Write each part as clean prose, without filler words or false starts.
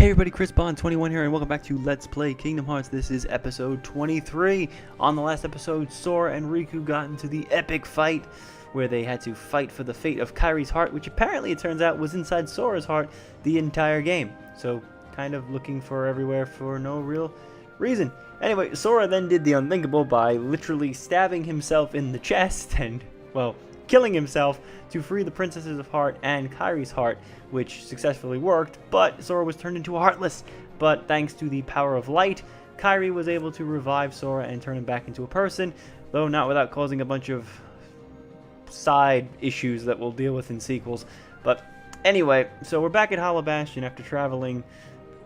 Hey everybody, Chris Bond21 here, and welcome back to Let's Play Kingdom Hearts. This is episode 23. On the last episode, Sora and Riku got into the epic fight where they had to fight for the fate of Kairi's heart, which apparently it turns out was inside Sora's heart the entire game. So, kind of looking for everywhere for no real reason. Anyway, Sora then did the unthinkable by literally stabbing himself in the chest and, well, killing himself to free the Princess's heart and Kairi's heart, which successfully worked, but Sora was turned into a Heartless. But thanks to the power of light, Kairi was able to revive Sora and turn him back into a person, though not without causing a bunch of side issues that we'll deal with in sequels. But anyway, so we're back at Hallow Bastion after traveling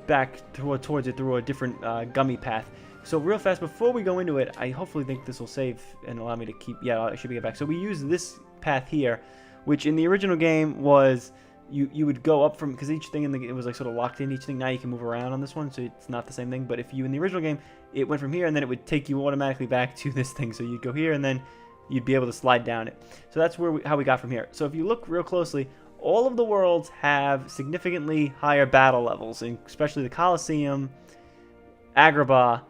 back towards it through a different gummy path. So real fast, before we go into it, I hopefully think this will save and allow me to keep, yeah, I should be get back. So we use this path here, which in the original game was, you would go up from, because each thing in the it was like sort of locked in each thing. Now you can move around on this one, so it's not the same thing. But if you, in the original game, it went from here, and then it would take you automatically back to this thing. So you'd go here, and then you'd be able to slide down it. So that's where how we got from here. So if you look real closely, all of the worlds have significantly higher battle levels, and especially the Colosseum, Agrabah,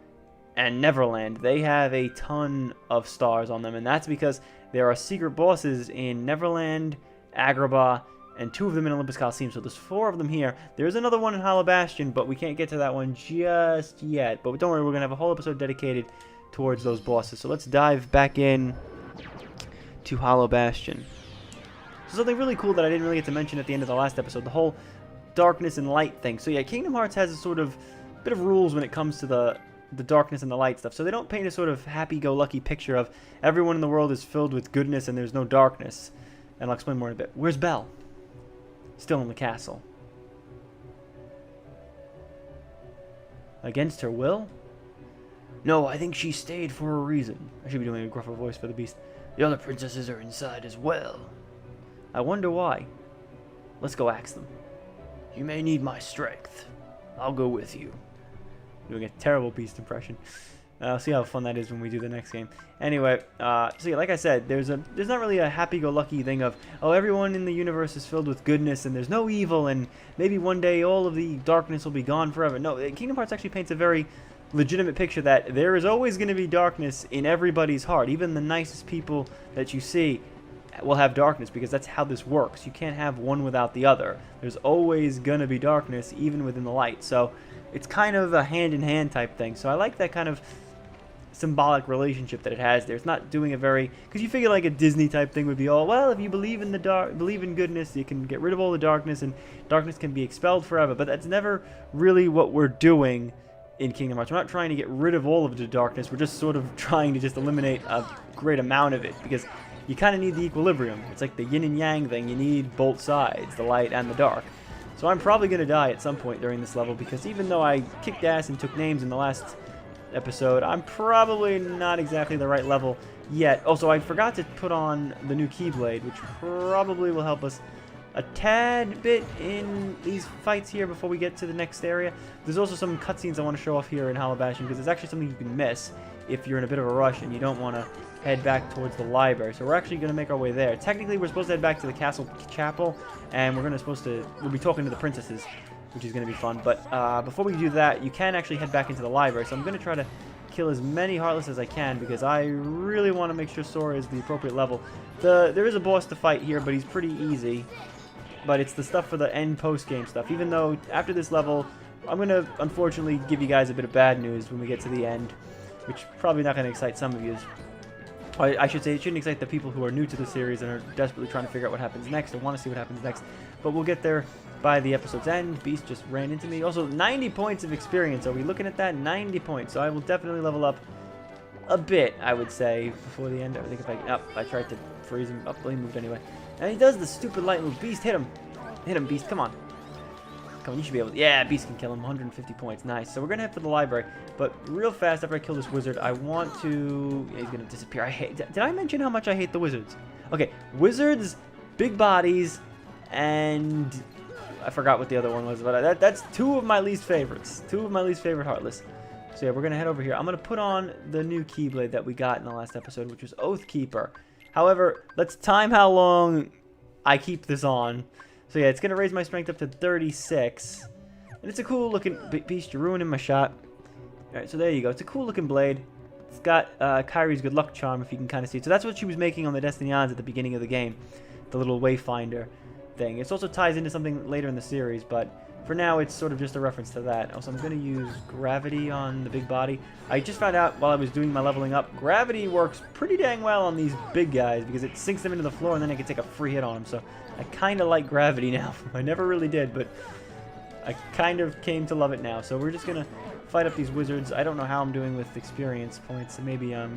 and Neverland. They have a ton of stars on them, and that's because there are secret bosses in Neverland, Agrabah, and 2 of them in Olympus Coliseum. So there's 4 of them here. There's another one in Hallow Bastion, but we can't get to that one just yet. But don't worry, we're going to have a whole episode dedicated towards those bosses. So let's dive back in to Hallow Bastion. So something really cool that I didn't really get to mention at the end of the last episode, the whole darkness and light thing. So yeah, Kingdom Hearts has a sort of bit of rules when it comes to the darkness and the light stuff. So they don't paint a sort of happy-go-lucky picture of everyone in the world is filled with goodness and there's no darkness. And I'll explain more in a bit. Where's Belle? Still in the castle. Against her will? No, I think she stayed for a reason. I should be doing a gruffer voice for the beast. The other princesses are inside as well. I wonder why. Let's go ask them. You may need my strength. I'll go with you. Doing a terrible beast impression. I'll see how fun that is when we do the next game. Anyway, so yeah, like I said, there's not really a happy-go-lucky thing of, oh, everyone in the universe is filled with goodness and there's no evil and maybe one day all of the darkness will be gone forever. No, Kingdom Hearts actually paints a very legitimate picture that there is always going to be darkness in everybody's heart. Even the nicest people that you see will have darkness, because that's how this works. You can't have one without the other. There's always going to be darkness even within the light. So it's kind of a hand-in-hand type thing. So I like that kind of symbolic relationship that it has there. It's not doing a very, because you figure like a Disney type thing would be all, well, if you believe in believe in goodness, you can get rid of all the darkness and darkness can be expelled forever. But that's never really what we're doing in Kingdom Hearts. We're not trying to get rid of all of the darkness. We're just sort of trying to just eliminate a great amount of it, because you kind of need the equilibrium. It's like the yin and yang thing. You need both sides, the light and the dark. So I'm probably going to die at some point during this level, because even though I kicked ass and took names in the last episode, I'm probably not exactly the right level yet. Also, I forgot to put on the new Keyblade, which probably will help us a tad bit in these fights here before we get to the next area. There's also some cutscenes I want to show off here in Hallow Bastion, because there's actually something you can miss if you're in a bit of a rush and you don't want to head back towards the library. So we're actually going to make our way there. Technically, we're supposed to head back to the castle chapel, and we'll be talking to the princesses, which is going to be fun. But before we do that, you can actually head back into the library. So I'm going to try to kill as many Heartless as I can, because I really want to make sure Sora is the appropriate level. There is a boss to fight here, but he's pretty easy. But it's the stuff for the end post-game stuff. Even though after this level, I'm going to unfortunately give you guys a bit of bad news when we get to the end, which probably not going to excite some of you. I should say it shouldn't excite the people who are new to the series and are desperately trying to figure out what happens next or want to see what happens next. But we'll get there by the episode's end. Beast just ran into me. Also, 90 points of experience. Are we looking at that? 90 points. So I will definitely level up a bit, I would say, before the end. I think if I tried to freeze him up, he moved anyway. And he does the stupid light move. Beast, hit him. Hit him, Beast. Come on. Come on, you should be able to. Yeah, Beast can kill him. 150 points. Nice. So we're going to head for the library. But real fast, after I kill this wizard, I want to... Yeah, he's going to disappear. Did I mention how much I hate the wizards? Okay, wizards, big bodies, and... I forgot what the other one was, but that's 2 of my least favorites. 2 of my least favorite Heartless. So yeah, we're going to head over here. I'm going to put on the new Keyblade that we got in the last episode, which was Oathkeeper. However, let's time how long I keep this on. So yeah, it's going to raise my strength up to 36. And it's a cool looking beast. You're ruining my shot. Alright, so there you go. It's a cool looking blade. It's got Kyrie's good luck charm, if you can kind of see it. So that's what she was making on the Destiny Islands at the beginning of the game. The little wayfinder thing. It also ties into something later in the series, but for now it's sort of just a reference to that. Also, I'm going to use gravity on the big body. I just found out while I was doing my leveling up, gravity works pretty dang well on these big guys because it sinks them into the floor and then I can take a free hit on them. So I kind of like gravity now. I never really did, but I kind of came to love it now. So we're just going to fight up these wizards. I don't know how I'm doing with experience points, so maybe oh,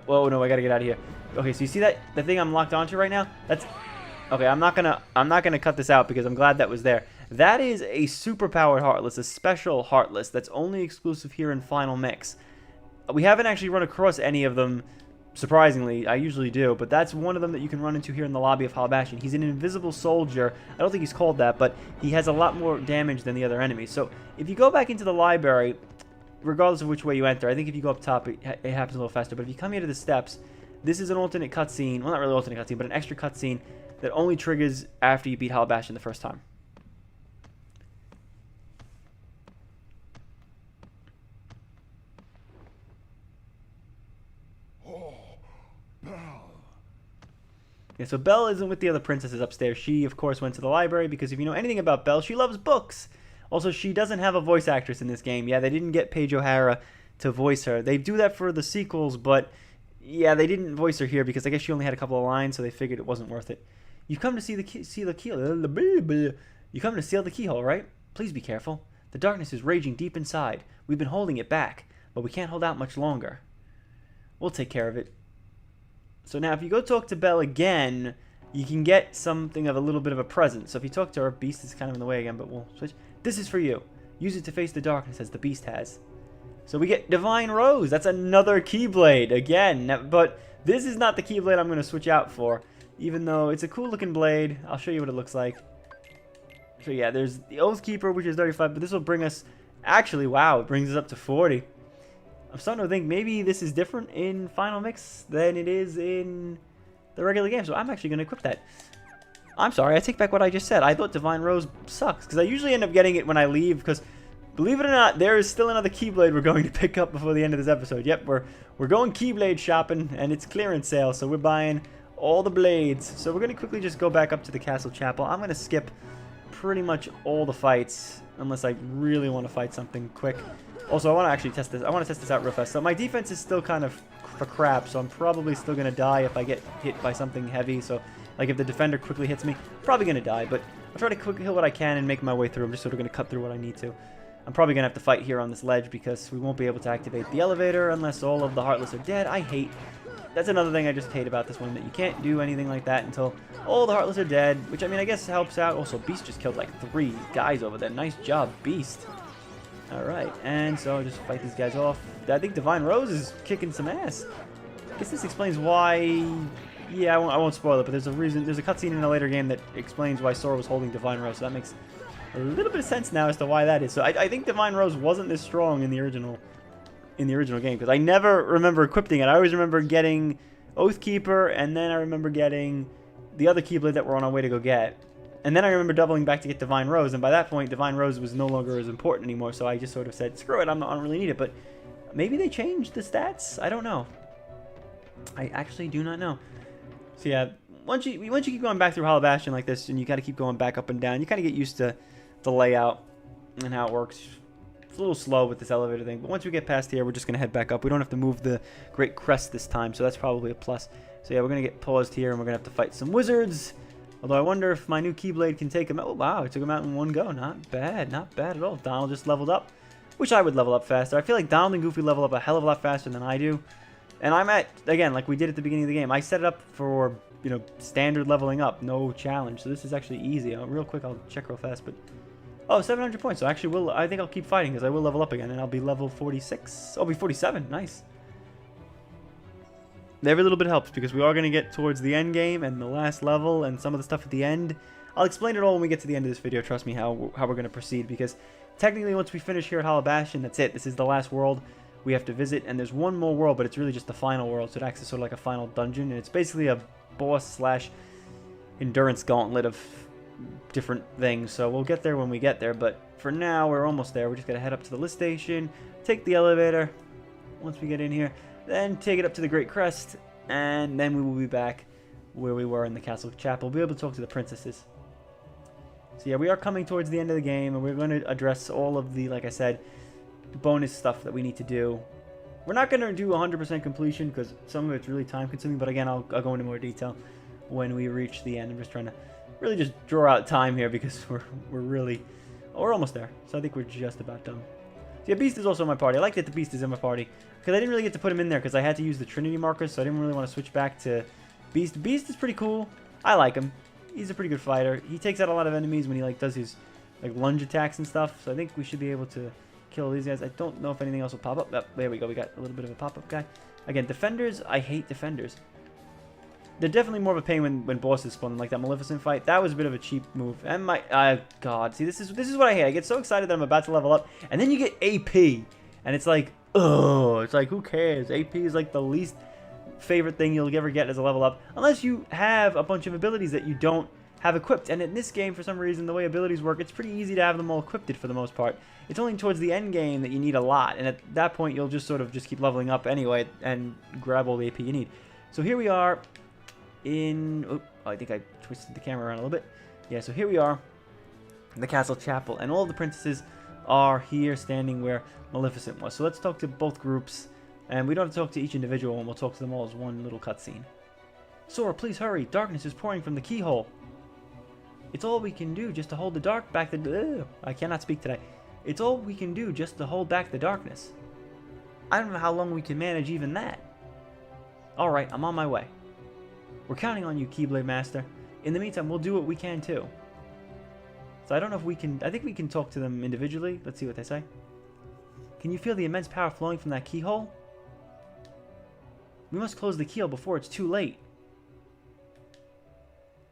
whoa, no, I gotta get out of here. Okay, so you see that the thing I'm locked onto right now? That's okay. I'm not gonna cut this out because I'm glad that was there. That is a super powered heartless, a special heartless that's only exclusive here in Final Mix. We haven't actually run across any of them. Surprisingly, I usually do, but that's one of them that you can run into here in the lobby of Hallow Bastion. He's an invisible soldier. I don't think he's called that, but he has a lot more damage than the other enemies. So if you go back into the library, regardless of which way you enter, I think if you go up top, it happens a little faster. But if you come here to the steps, this is an alternate cutscene. Well, not really alternate cutscene, but an extra cutscene that only triggers after you beat Hallow Bastion the first time. Yeah, so Belle isn't with the other princesses upstairs. She, of course, went to the library because if you know anything about Belle, she loves books. Also, she doesn't have a voice actress in this game. Yeah, they didn't get Paige O'Hara to voice her. They do that for the sequels, but yeah, they didn't voice her here because I guess she only had a couple of lines, so they figured it wasn't worth it. You've come to see the keyhole. You come to seal the keyhole, right? Please be careful. The darkness is raging deep inside. We've been holding it back, but we can't hold out much longer. We'll take care of it. So now if you go talk to Belle again, you can get something of a little bit of a present. So if you talk to her, Beast is kind of in the way again, but we'll switch. This is for you. Use it to face the darkness as the Beast has. So we get Divine Rose. That's another Keyblade again. But this is not the Keyblade I'm going to switch out for. Even though it's a cool looking blade. I'll show you what it looks like. So yeah, there's the Oathkeeper, which is 35. But this will bring us... Actually, wow, it brings us up to 40. I'm starting to think maybe this is different in Final Mix than it is in the regular game. So I'm actually going to equip that. I'm sorry, I take back what I just said. I thought Divine Rose sucks. Because I usually end up getting it when I leave. Because, believe it or not, there is still another Keyblade we're going to pick up before the end of this episode. Yep, we're going Keyblade shopping. And it's clearance sale. So we're buying all the blades. So we're going to quickly just go back up to the Castle Chapel. I'm going to skip pretty much all the fights. Unless I really want to fight something quick. Also, I want to actually test this. I want to test this out real fast. So my defense is still kind of for crap, so I'm probably still going to die if I get hit by something heavy. So, like if the defender quickly hits me, I'm probably going to die. But I'll try to quick kill what I can and make my way through. I'm just sort of going to cut through what I need to. I'm probably going to have to fight here on this ledge because we won't be able to activate the elevator unless all of the Heartless are dead. I hate... That's another thing I just hate about this one, that you can't do anything like that until all the Heartless are dead, which, I mean, I guess helps out. Also, Beast just killed like 3 guys over there. Nice job, Beast. Alright, and so I'll just fight these guys off. I think Divine Rose is kicking some ass. I guess this explains why... Yeah, I won't spoil it, but there's a reason. There's a cutscene in a later game that explains why Sora was holding Divine Rose, so that makes a little bit of sense now as to why that is. So I think Divine Rose wasn't this strong in the original game, because I never remember equipping it. I always remember getting Oathkeeper, and then I remember getting the other Keyblade that we're on our way to go get. And then I remember doubling back to get Divine Rose, and by that point, Divine Rose was no longer as important anymore, so I just sort of said, screw it, I don't really need it, but maybe they changed the stats? I don't know. I actually do not know. So yeah, once you keep going back through Hallow Bastion like this, and you gotta keep going back up and down, you kind of get used to the layout and how it works. It's a little slow with this elevator thing, but once we get past here, we're just gonna head back up. We don't have to move the Great Crest this time, so that's probably a plus. So yeah, we're gonna get paused here, and we're gonna have to fight some wizards. Although I wonder if my new Keyblade can take him out. Oh, wow, I took him out in one go. Not bad at all. Donald just leveled up. Wish I would level up faster. I feel like Donald and Goofy level up a hell of a lot faster than I do. And I'm at, again, like we did at the beginning of the game, I set it up for, you know, standard leveling up. No challenge. So this is actually easy. Real quick, I'll check real fast. But oh, 700 points. So actually, I think I'll keep fighting because I will level up again. And I'll be level 46. I'll be 47. Nice. Every little bit helps because we are going to get towards the end game and the last level and some of the stuff at the end. I'll explain it all when we get to the end of this video. Trust me how we're going to proceed, because technically once we finish here at Hallow Bastion, that's it. This is the last world we have to visit, and there's one more world, but it's really just the final world, so it acts as sort of like a final dungeon, and it's basically a boss slash endurance gauntlet of different things, so we'll get there when we get there. But for now, we're almost there. We're just gonna head up to the lift station, take the elevator once we get in here, then take it up to the Great Crest, and then we will be back where we were in the castle chapel. We'll be able to talk to the princesses. So yeah, we are coming towards the end of the game, and we're going to address all of the, like I said, bonus stuff that we need to do. We're not going to do 100% completion because some of it's really time consuming, but again, I'll go into more detail when we reach the end. I'm just trying to really just draw out time here because we're almost there. So I think we're just about done. So yeah, Beast is also in my party. I like that the Beast is in my party because I didn't really get to put him in there because I had to use the Trinity markers, so I didn't really want to switch back to Beast. Beast is pretty cool. I like him. He's a pretty good fighter. He takes out a lot of enemies when he like does his like lunge attacks and stuff. So I think we should be able to kill these guys. I don't know if anything else will pop up. Oh, there we go. We got a little bit of a pop-up guy. Again, defenders. I hate defenders. They're definitely more of a pain when bosses spawn, like that Maleficent fight. That was a bit of a cheap move. And my God, see, this is what I hate. I get so excited that I'm about to level up, and then you get AP, and it's like, oh, it's like, who cares? AP is like the least favorite thing you'll ever get as a level up, unless you have a bunch of abilities that you don't have equipped. And in this game, for some reason, the way abilities work, it's pretty easy to have them all equipped for the most part. It's only towards the end game that you need a lot, and at that point, you'll just sort of just keep leveling up anyway and grab all the AP you need. So here we are in... Oh, I think I twisted the camera around a little bit. Yeah, so here we are in the castle chapel, and all the princesses are here standing where Maleficent was. So let's talk to both groups, and we don't have to talk to each individual one. We'll talk to them all as one little cutscene. Sora, please hurry. Darkness is pouring from the keyhole. It's all we can do just to hold the dark back the... I cannot speak today. It's all we can do just to hold back the darkness. I don't know how long we can manage even that. Alright, I'm on my way. We're counting on you, Keyblade Master. In the meantime, we'll do what we can too. So I don't know if we can... I think we can talk to them individually. Let's see what they say. Can you feel the immense power flowing from that keyhole? We must close the keyhole before it's too late.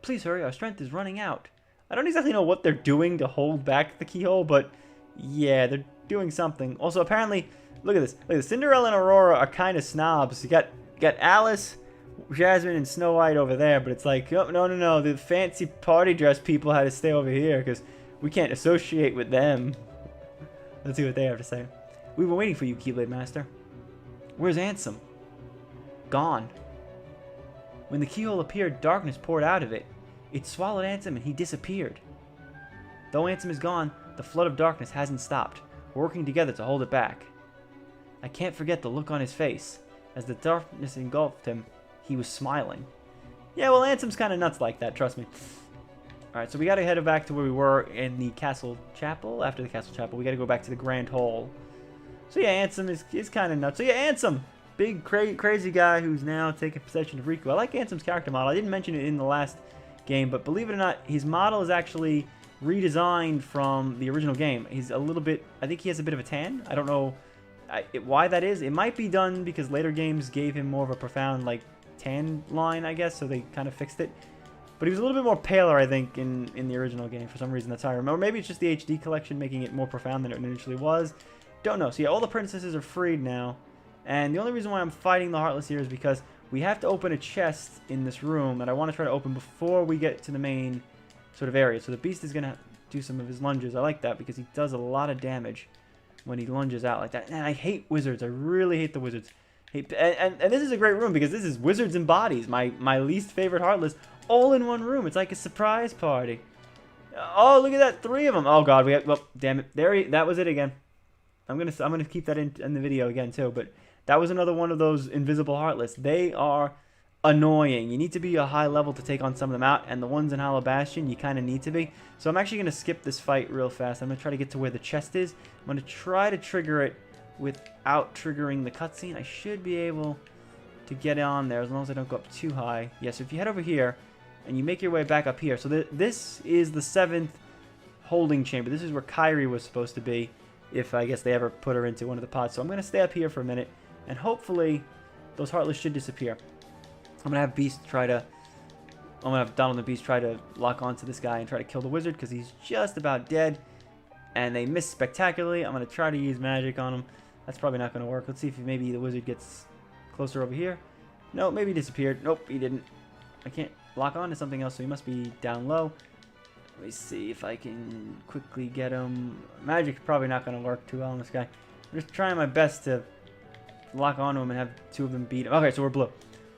Please hurry, our strength is running out. I don't exactly know what they're doing to hold back the keyhole, but yeah, they're doing something. Also, apparently, look at this. Look, Cinderella and Aurora are kind of snobs. You got Alice, Jasmine, and Snow White over there, but it's like, oh, no. The fancy party dress people had to stay over here because we can't associate with them. Let's see what they have to say. We were waiting for you, Keyblade Master. Where's Ansem? Gone. When the keyhole appeared, darkness poured out of it. It swallowed Ansem and he disappeared. Though Ansem is gone, the flood of darkness hasn't stopped. We're working together to hold it back. I can't forget the look on his face. As the darkness engulfed him, he was smiling. Yeah, well, Ansem's kind of nuts like that, trust me. Alright, so we gotta head back to where we were in the castle chapel. After the castle chapel, we gotta go back to the grand hall. So yeah, Ansem is kind of nuts. So yeah, Ansem! Big, crazy guy who's now taking possession of Riku. I like Ansem's character model. I didn't mention it in the last game, but believe it or not, his model is actually redesigned from the original game. He's a little bit... I think he has a bit of a tan. I don't know why that is. It might be done because later games gave him more of a profound, like, tan line, I guess, so they kind of fixed it. But he was a little bit more paler, I think, in the original game. For some reason, that's how I remember. Maybe it's just the HD collection making it more profound than it initially was. Don't know. So yeah, all the princesses are freed now. And the only reason why I'm fighting the Heartless here is because we have to open a chest in this room that I want to try to open before we get to the main sort of area. So the Beast is going to do some of his lunges. I like that because he does a lot of damage when he lunges out like that. And I hate wizards. I really hate the wizards. And this is a great room because this is Wizards and Bodies, my least favorite Heartless, all in one room. It's like a surprise party. Oh, look at that. 3 of them. Oh, God. Well, damn it. That was it again. I'm gonna keep that in the video again, too. But that was another one of those invisible Heartless. They are annoying. You need to be a high level to take on some of them out, and the ones in Hallow Bastion, you kind of need to be. So I'm actually going to skip this fight real fast. I'm going to try to get to where the chest is. I'm going to try to trigger it without triggering the cutscene. I should be able to get on there as long as I don't go up too high. Yeah, so if you head over here, and you make your way back up here. So this is the 7th holding chamber. This is where Kairi was supposed to be, if I guess they ever put her into one of the pods. So I'm going to stay up here for a minute. And hopefully, those Heartless should disappear. I'm going to have Donald and Beast try to lock onto this guy and try to kill the wizard because he's just about dead. And they miss spectacularly. I'm going to try to use magic on him. That's probably not going to work. Let's see if maybe the wizard gets closer over here. No, maybe he disappeared. Nope, he didn't. I can't lock on to something else, so he must be down low. Let me see if I can quickly get him. Magic's probably not going to work too well on this guy. I'm just trying my best to lock onto him and have two of them beat him. Okay, so we're blue.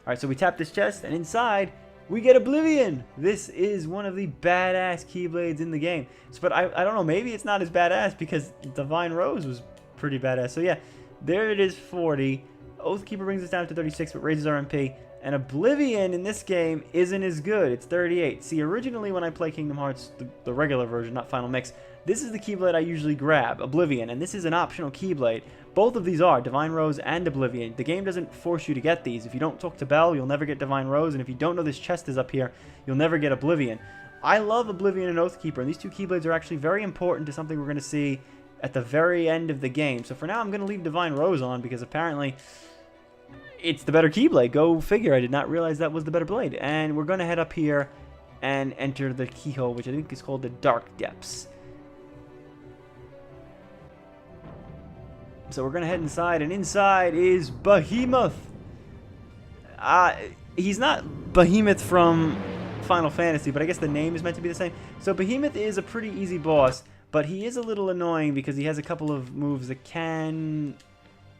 Alright, so we tap this chest, and inside, we get Oblivion! This is one of the badass Keyblades in the game. So, but I don't know, maybe it's not as badass because Divine Rose was pretty badass. So yeah, there it is, 40. Oathkeeper brings us down to 36, but raises our MP. And Oblivion in this game isn't as good. It's 38. See, originally when I play Kingdom Hearts, the regular version, not Final Mix, this is the Keyblade I usually grab, Oblivion, and this is an optional Keyblade. Both of these are Divine Rose and Oblivion. The game doesn't force you to get these. If you don't talk to Belle, you'll never get Divine Rose, and if you don't know this chest is up here, you'll never get Oblivion. I love Oblivion and Oathkeeper, and these two Keyblades are actually very important to something we're going to see at the very end of the game. So for now, I'm going to leave Divine Rose on, because apparently it's the better Keyblade. Go figure. I did not realize that was the better blade. And we're going to head up here and enter the keyhole, which I think is called the Dark Depths. So we're going to head inside, and inside is Behemoth. He's not Behemoth from Final Fantasy, but I guess the name is meant to be the same. So Behemoth is a pretty easy boss, but he is a little annoying because he has a couple of moves that can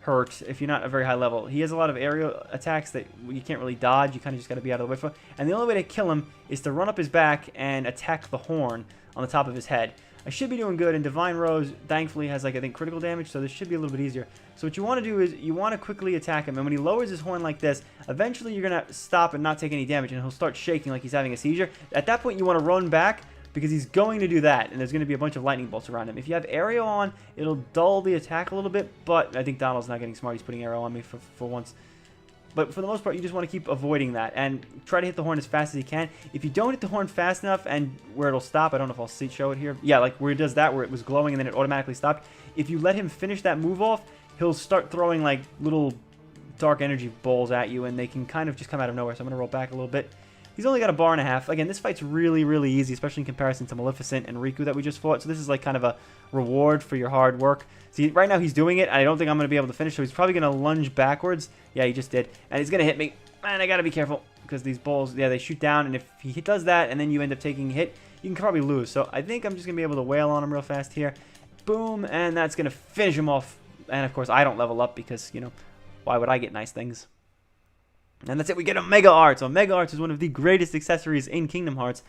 hurt if you're not at a very high level. He has a lot of aerial attacks that you can't really dodge. You kind of just got to be out of the way for. And the only way to kill him is to run up his back and attack the horn on the top of his head. I should be doing good, and Divine Rose thankfully has, like, I think critical damage, so this should be a little bit easier. So what you want to do is you want to quickly attack him, and when he lowers his horn like this, eventually you're going to stop and not take any damage, and he'll start shaking like he's having a seizure. At that point, you want to run back, because he's going to do that, and there's going to be a bunch of lightning bolts around him. If you have Aerial on, it'll dull the attack a little bit, but I think Donald's not getting smart. He's putting Aerial on me for once. But for the most part, you just want to keep avoiding that and try to hit the horn as fast as you can. If you don't hit the horn fast enough and where it'll stop, I don't know if I'll show it here. Yeah, like where it does that, where it was glowing and then it automatically stopped. If you let him finish that move off, he'll start throwing like little dark energy balls at you, and they can kind of just come out of nowhere. So I'm going to roll back a little bit. He's only got a bar and a half. Again, this fight's really, really easy, especially in comparison to Maleficent and Riku that we just fought. So this is like kind of a reward for your hard work. See, right now he's doing it. I don't think I'm going to be able to finish, so he's probably going to lunge backwards. Yeah, he just did. And he's going to hit me. Man, I got to be careful, because these balls, yeah, they shoot down, and if he does that and then you end up taking a hit, you can probably lose. So I think I'm just going to be able to wail on him real fast here. Boom, and that's going to finish him off. And, of course, I don't level up because, you know, why would I get nice things? And that's it. We get a Mega Art. So Mega Art is one of the greatest accessories in Kingdom Hearts.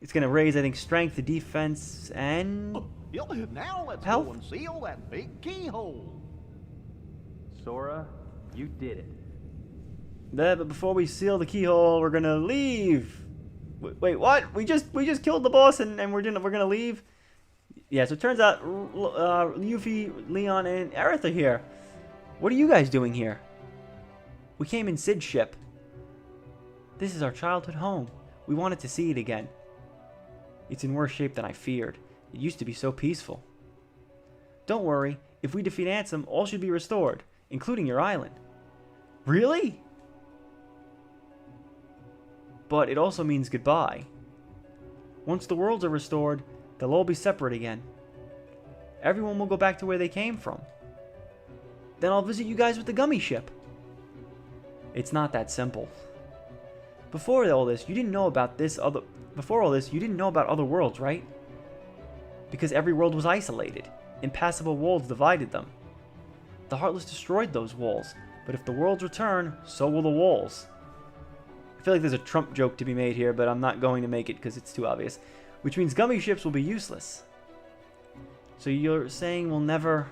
It's going to raise, I think, strength, defense, and now let's health. go and seal that big keyhole. Sora, you did it. But before we seal the keyhole, we're going to leave. Wait, what? We just killed the boss, and we're going to leave? Yeah, so it turns out Yuffie, Leon, and Aerith are here. What are you guys doing here? We came in Sid's ship. This is our childhood home. We wanted to see it again. It's in worse shape than I feared. It used to be so peaceful. Don't worry. If we defeat Ansem, all should be restored, including your island. Really? But it also means goodbye. Once the worlds are restored, they'll all be separate again. Everyone will go back to where they came from. Then I'll visit you guys with the gummy ship. It's not that simple. Before all this, you didn't know about other worlds, right? Because every world was isolated. Impassable walls divided them. The Heartless destroyed those walls, but if the worlds return, so will the walls. I feel like there's a Trump joke to be made here, but I'm not going to make it because it's too obvious. Which means gummy ships will be useless. So you're saying we'll never...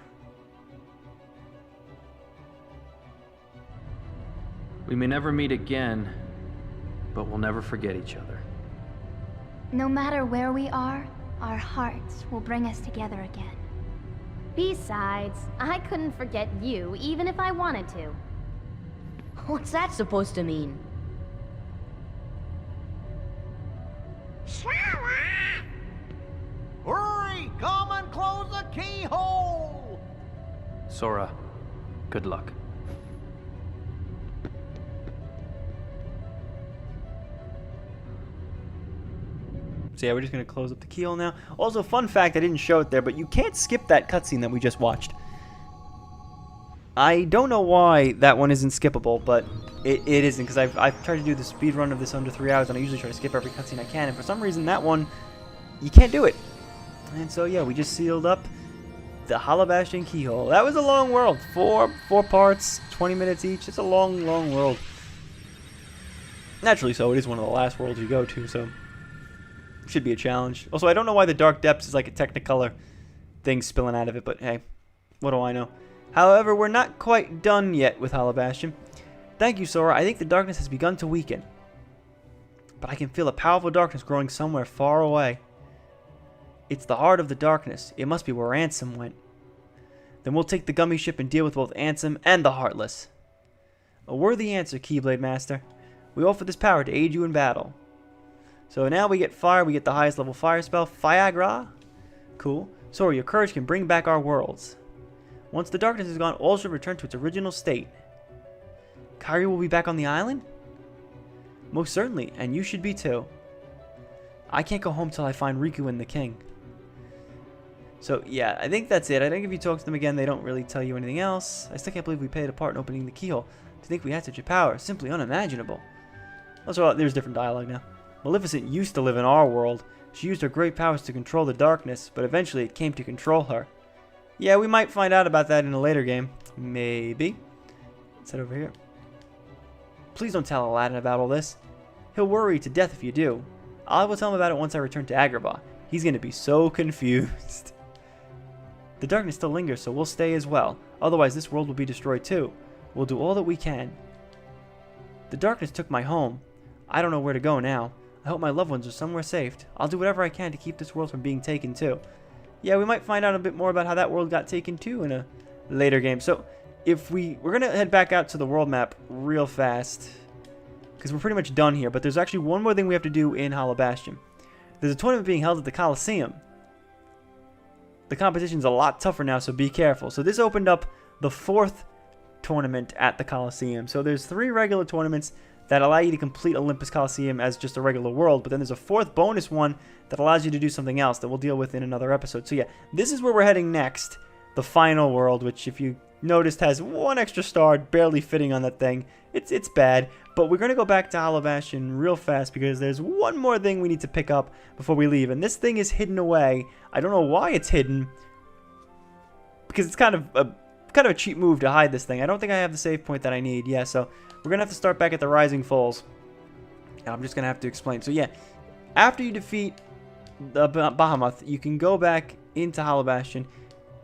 We may never meet again, but we'll never forget each other. No matter where we are, our hearts will bring us together again. Besides, I couldn't forget you even if I wanted to. What's that supposed to mean? Hurry! Come and close the keyhole! Sora, good luck. So yeah, we're just going to close up the keyhole now. Also, fun fact, I didn't show it there, but you can't skip that cutscene that we just watched. I don't know why that one isn't skippable, but it isn't, because I've tried to do the speed run of this under 3 hours, and I usually try to skip every cutscene I can, and for some reason that one you can't do it. And so, yeah, we just sealed up the Hallow Bastion keyhole. That was a long world. Four parts, 20 minutes each. It's a long, long world. Naturally so. It is one of the last worlds you go to, so should be a challenge. Also, I don't know why the Dark Depths is like a Technicolor thing spilling out of it, but hey, what do I know? However, we're not quite done yet with Hallow Bastion. Thank you, Sora. I think the darkness has begun to weaken. But I can feel a powerful darkness growing somewhere far away. It's the heart of the darkness. It must be where Ansem went. Then we'll take the gummy ship and deal with both Ansem and the Heartless. A worthy answer, Keyblade Master. We offer this power to aid you in battle. So now we get fire. We get the highest level fire spell, Fiagra. Cool. Sora, your courage can bring back our worlds. Once the darkness is gone, all should return to its original state. Kairi will be back on the island? Most certainly, and you should be too. I can't go home till I find Riku and the king. So, yeah, I think that's it. I think if you talk to them again, they don't really tell you anything else. I still can't believe we played a part in opening the keyhole. To think we had such a power, simply unimaginable. Also, there's different dialogue now. Maleficent used to live in our world. She used her great powers to control the darkness, but eventually it came to control her. Yeah, we might find out about that in a later game. Maybe. Let's head over here. Please don't tell Aladdin about all this. He'll worry to death if you do. I will tell him about it once I return to Agrabah. He's going to be so confused. The darkness still lingers, so we'll stay as well. Otherwise, this world will be destroyed too. We'll do all that we can. The darkness took my home. I don't know where to go now. I hope my loved ones are somewhere safe. I'll do whatever I can to keep this world from being taken too. Yeah, we might find out a bit more about how that world got taken too in a later game. So, if we're going to head back out to the world map real fast, because we're pretty much done here, but there's actually one more thing we have to do in Hallow Bastion. There's a tournament being held at the Colosseum. The competition's a lot tougher now, so be careful. So this opened up the 4th tournament at the Colosseum. So there's 3 regular tournaments that allow you to complete Olympus Coliseum as just a regular world, but then there's a 4th bonus one that allows you to do something else that we'll deal with in another episode. So yeah, this is where we're heading next, the final world, which if you noticed has 1 extra star barely fitting on that thing. It's bad, but we're going to go back to Hallow Bastion real fast because there's one more thing we need to pick up before we leave, and this thing is hidden away. I don't know why it's hidden, because it's kind of a cheap move to hide this thing. I don't think I have the save point that I need. Yeah, so we're going to have to start back at the Rising Falls, and I'm just going to have to explain. So yeah, after you defeat the Bahamut, you can go back into Hallow Bastion,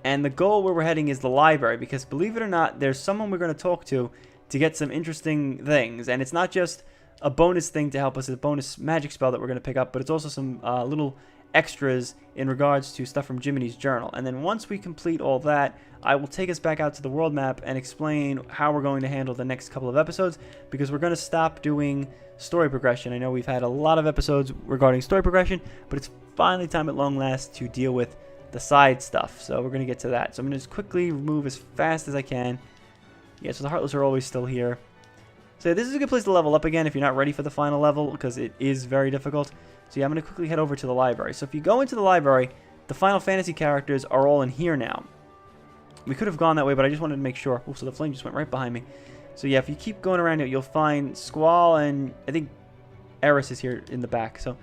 and the goal where we're heading is the library, because believe it or not, there's someone we're going to talk to get some interesting things. And it's not just a bonus thing to help us, a bonus magic spell that we're going to pick up, but it's also some little extras in regards to stuff from Jiminy's journal. And then once we complete all that, I will take us back out to the world map and explain how we're going to handle the next couple of episodes, because we're going to stop doing story progression. I know we've had a lot of episodes regarding story progression, but it's finally time at long last to deal with the side stuff. So we're going to get to that. So I'm going to just quickly move as fast as I can. Yeah, so the Heartless are always still here. So this is a good place to level up again if you're not ready for the final level, because it is very difficult. So yeah, I'm going to quickly head over to the library. So if you go into the library, the Final Fantasy characters are all in here now. We could have gone that way, but I just wanted to make sure. Oh, so the flame just went right behind me. So yeah, if you keep going around here, you'll find Squall, and I think Eris is here in the back. So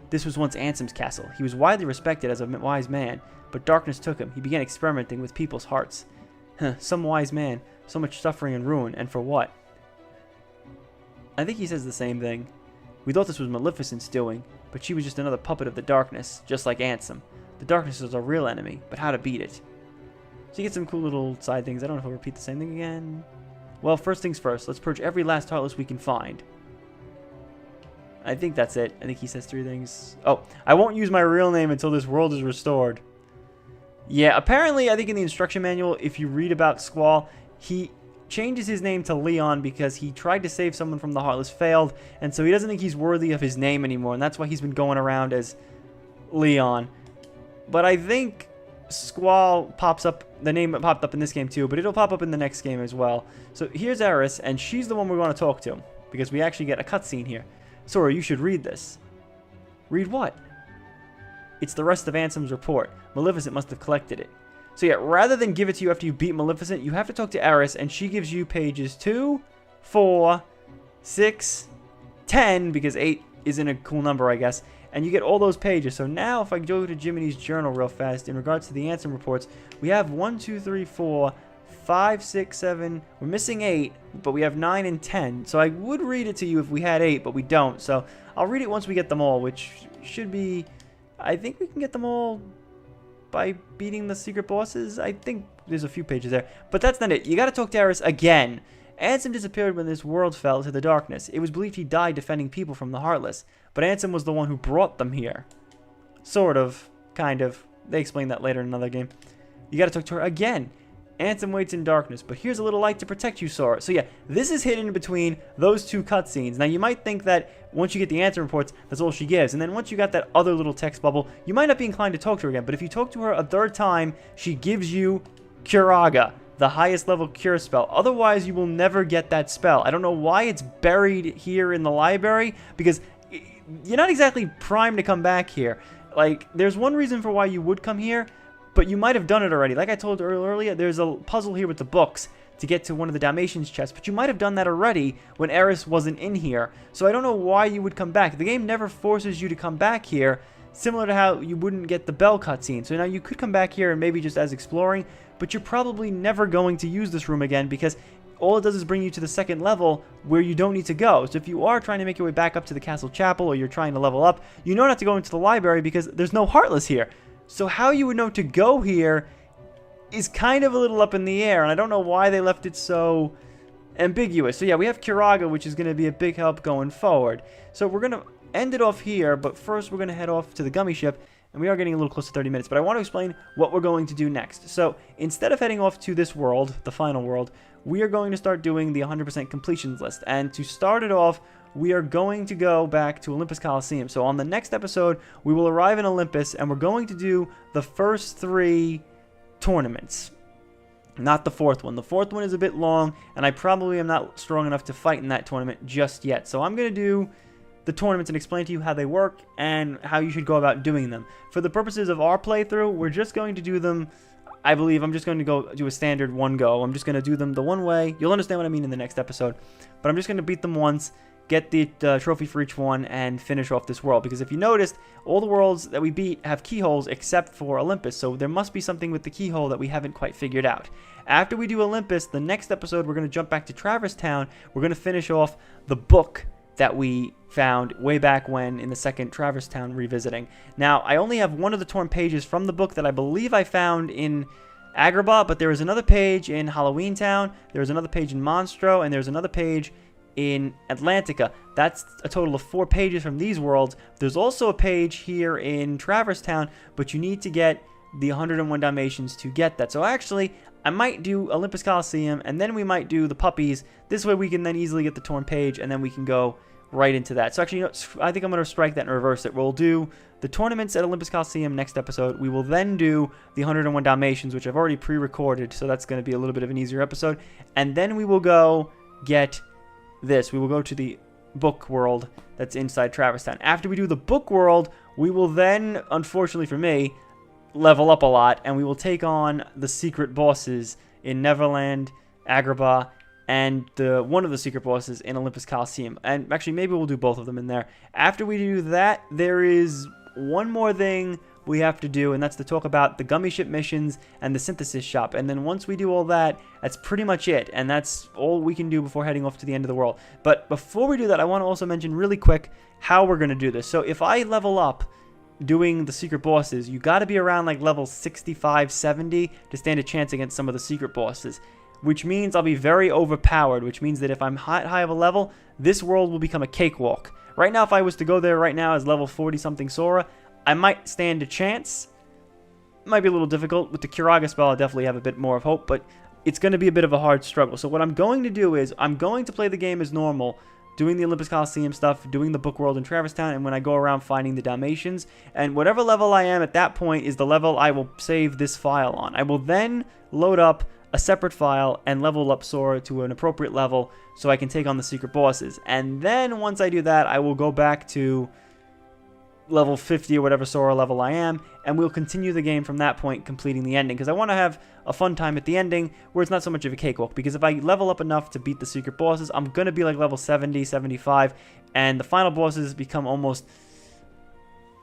this was once Ansem's castle. He was widely respected as a wise man, but darkness took him. He began experimenting with people's hearts. Some wise man. So much suffering and ruin, and for what? I think he says the same thing. We thought this was Maleficent's doing, but she was just another puppet of the darkness, just like Ansem. The darkness is our real enemy, but how to beat it? So you get some cool little side things. I don't know if I'll repeat the same thing again. Well, first things first, let's purge every last Heartless we can find. I think that's it. I think he says 3 things. Oh, I won't use my real name until this world is restored. Yeah, apparently, I think in the instruction manual, if you read about Squall, he changes his name to Leon because he tried to save someone from the Heartless, failed, and so he doesn't think he's worthy of his name anymore, and that's why he's been going around as Leon. But I think Squall pops up, the name popped up in this game too, but it'll pop up in the next game as well. So here's Eris, and she's the one we're going to talk to, because we actually get a cutscene here. Sora, you should read this. Read what? It's the rest of Ansem's report. Maleficent must have collected it. So yeah, rather than give it to you after you beat Maleficent, you have to talk to Eris, and she gives you pages 2, 4, 6, 10, because 8 isn't a cool number, I guess, and you get all those pages. So now if I go to Jiminy's journal real fast in regards to the Ansem reports, we have 1, 2, 3, 4, 5, 6, 7. We're missing 8, but we have 9 and 10. So I would read it to you if we had 8, but we don't. So I'll read it once we get them all, which should be... I think we can get them all by beating the secret bosses. I think there's a few pages there, but that's not it. You got to talk to Eris again. Ansem disappeared when this world fell to the darkness. It was believed he died defending people from the Heartless, but Ansem was the one who brought them here. Sort of, kind of. They explain that later in another game. You got to talk to her again. Ansem waits in darkness, but here's a little light to protect you, Sora. So yeah, this is hidden between those two cutscenes. Now you might think that once you get the Ansem reports, that's all she gives. And then once you got that other little text bubble, you might not be inclined to talk to her again. But if you talk to her a third time, she gives you Curaga, the highest level cure spell. Otherwise, you will never get that spell. I don't know why it's buried here in the library, because you're not exactly primed to come back here. Like, there's one reason for why you would come here, but you might have done it already. Like I told you earlier, there's a puzzle here with the books to get to one of the Dalmatians chests, but you might have done that already when Eris wasn't in here. So I don't know why you would come back. The game never forces you to come back here, similar to how you wouldn't get the Bell cutscene. So now you could come back here and maybe just as exploring, but you're probably never going to use this room again because all it does is bring you to the second level where you don't need to go. So if you are trying to make your way back up to the castle chapel or you're trying to level up, you know not to go into the library because there's no Heartless here. So how you would know to go here is kind of a little up in the air, and I don't know why they left it so ambiguous. So yeah, we have Curaga, which is going to be a big help going forward. So we're going to end it off here, but first we're going to head off to the gummy ship, and we are getting a little close to 30 minutes, but I want to explain what we're going to do next. So instead of heading off to this world, the final world, we are going to start doing the 100% completions list, and to start it off, we are going to go back to Olympus Coliseum. So on the next episode, we will arrive in Olympus, and we're going to do the first 3 tournaments. Not the 4th one. The 4th one is a bit long, and I probably am not strong enough to fight in that tournament just yet. So I'm going to do the tournaments and explain to you how they work and how you should go about doing them. For the purposes of our playthrough, we're just going to do them, I believe I'm just going to go do a standard one go. I'm just going to do them the one way. You'll understand what I mean in the next episode. But I'm just going to beat them once, get the trophy for each one, and finish off this world. Because if you noticed, all the worlds that we beat have keyholes except for Olympus. So there must be something with the keyhole that we haven't quite figured out. After we do Olympus, the next episode, we're going to jump back to Traverse Town. We're going to finish off the book that we found way back when in the second Traverse Town revisiting. Now, I only have one of the torn pages from the book that I believe I found in Agrabah, but there is another page in Halloween Town, there's another page in Monstro, and there's another page in Atlantica. That's a total of 4 pages from these worlds. There's also a page here in Traverse Town, but you need to get the 101 Dalmatians to get that. So actually, I might do Olympus Coliseum, and then we might do the puppies. This way we can then easily get the torn page, and then we can go right into that. So actually, you know, I think I'm going to strike that and reverse it. We'll do the tournaments at Olympus Coliseum next episode. We will then do the 101 Dalmatians, which I've already pre-recorded, so that's going to be a little bit of an easier episode. And then we will go get this. We will go to the book world that's inside Traverse Town. After we do the book world, we will then, unfortunately for me, level up a lot, and we will take on the secret bosses in Neverland, Agrabah, and one of the secret bosses in Olympus Coliseum. And actually, maybe we'll do both of them in there. After we do that, there is one more thing we have to do, and that's to talk about the gummy ship missions and the synthesis shop. And then once we do all that, that's pretty much it, and that's all we can do before heading off to the end of the world. But before we do that, I want to also mention really quick how we're going to do this. So if I level up doing the secret bosses, you got to be around like level 65, 70 to stand a chance against some of the secret bosses, which means I'll be very overpowered, which means that if I'm high of a level, this world will become a cakewalk. Right now, if I was to go there right now as level 40-something Sora, I might stand a chance. It might be a little difficult. With the Curaga spell, I definitely have a bit more of hope, but it's going to be a bit of a hard struggle. So what I'm going to do is I'm going to play the game as normal, doing the Olympus Coliseum stuff, doing the book world in Traverse Town, and when I go around finding the Dalmatians. And whatever level I am at that point is the level I will save this file on. I will then load up a separate file and level up Sora to an appropriate level so I can take on the secret bosses. And then once I do that, I will go back to level 50 or whatever Sora level I am, and we'll continue the game from that point, completing the ending, because I want to have a fun time at the ending where it's not so much of a cakewalk. Because if I level up enough to beat the secret bosses, I'm going to be like level 70, 75, and the final bosses become almost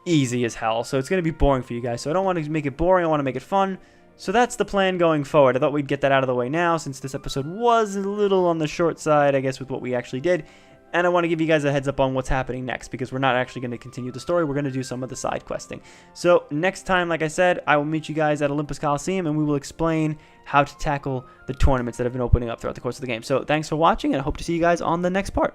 easy as hell. So it's going to be boring for you guys. So I don't want to make it boring. I want to make it fun. So that's the plan going forward. I thought we'd get that out of the way now, since this episode was a little on the short side, I guess, with what we actually did. And I want to give you guys a heads up on what's happening next, because we're not actually going to continue the story. We're going to do some of the side questing. So next time, like I said, I will meet you guys at Olympus Coliseum, and we will explain how to tackle the tournaments that have been opening up throughout the course of the game. So thanks for watching, and I hope to see you guys on the next part.